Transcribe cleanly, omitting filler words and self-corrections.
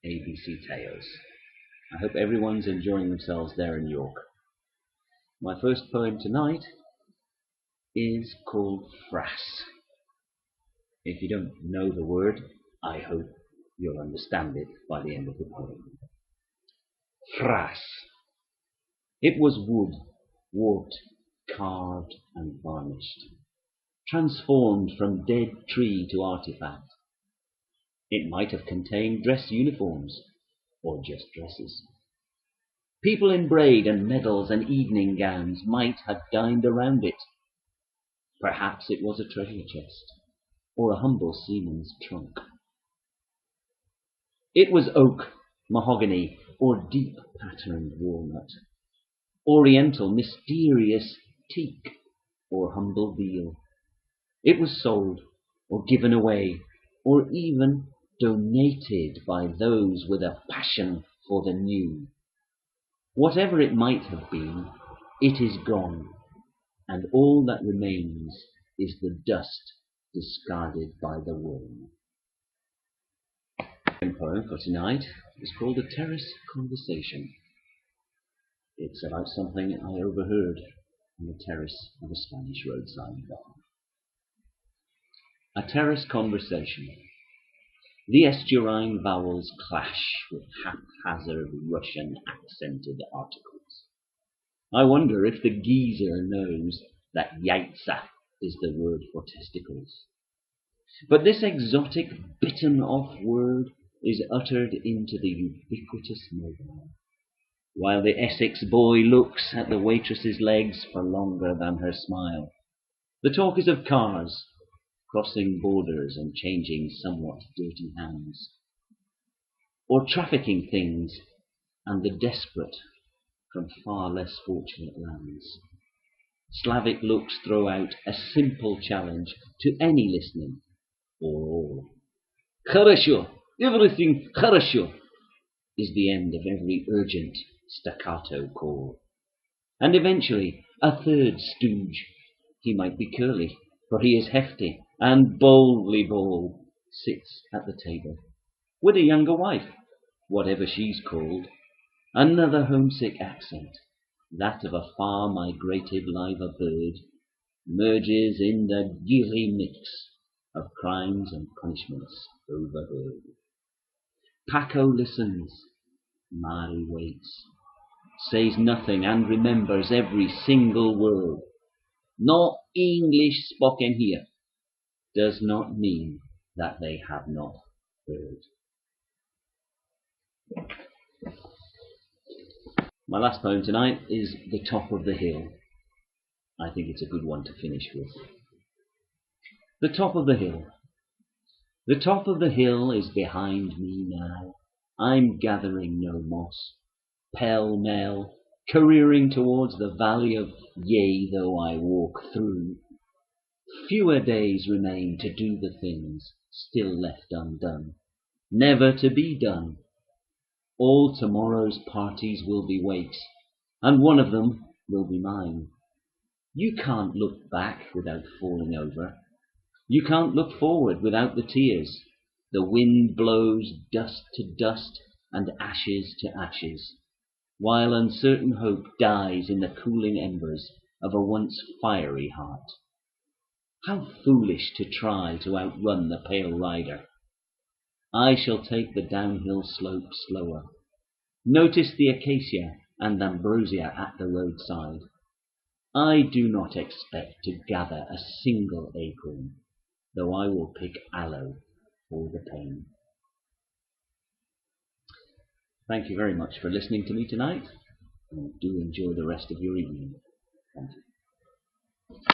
ABCTales. I hope everyone's enjoying themselves there in York. My first poem tonight is called Frass. If you don't know the word, I hope you'll understand it by the end of the poem. Frass. It was wood, warped, carved and varnished, transformed from dead tree to artifact. It might have contained dress uniforms, or just dresses. People in braid and medals and evening gowns might have dined around it. Perhaps it was a treasure chest, or a humble seaman's trunk. It was oak, mahogany, or deep patterned walnut, oriental, mysterious teak, or humble deal. It was sold, or given away, or even donated by those with a passion for the new. Whatever it might have been, it is gone, and all that remains is the dust discarded by the worm. The poem for tonight is called A Terrace Conversation. It's about something I overheard on the terrace of a Spanish roadside bar. A terrace conversation. The estuarine vowels clash with haphazard Russian accented articles. I wonder if the geezer knows that yaitsa is the word for testicles. But this exotic bitten off word is uttered into the ubiquitous mobile, while the Essex boy looks at the waitress's legs for longer than her smile. The talk is of cars, crossing borders and changing somewhat dirty hands, or trafficking things and the desperate from far less fortunate lands. Slavic looks throw out a simple challenge to any listening, or all. Хорошо, everything хорошо, is the end of every urgent staccato call. And eventually a third stooge, he might be curly, for he is hefty and boldly bald, sits at the table, with a younger wife, whatever she's called. Another homesick accent, that of a far migrated liver bird, merges in the giddy mix of crimes and punishments overheard. Paco listens, Mari waits, says nothing and remembers every single word. No English spoken here does not mean that they have not heard. My last poem tonight is The Top of the Hill. I think it's a good one to finish with. The top of the hill. The top of the hill is behind me now. I'm gathering no moss, pell-mell, careering towards the valley of yea though I walk through. Fewer days remain to do the things still left undone, never to be done. All tomorrow's parties will be wakes, and one of them will be mine. You can't look back without falling over. You can't look forward without the tears. The wind blows dust to dust and ashes to ashes, while uncertain hope dies in the cooling embers of a once fiery heart. How foolish to try to outrun the pale rider. I shall take the downhill slope slower. Notice the acacia and ambrosia at the roadside. I do not expect to gather a single acorn, though I will pick aloe for the pain. Thank you very much for listening to me tonight, and do enjoy the rest of your evening. Thank you.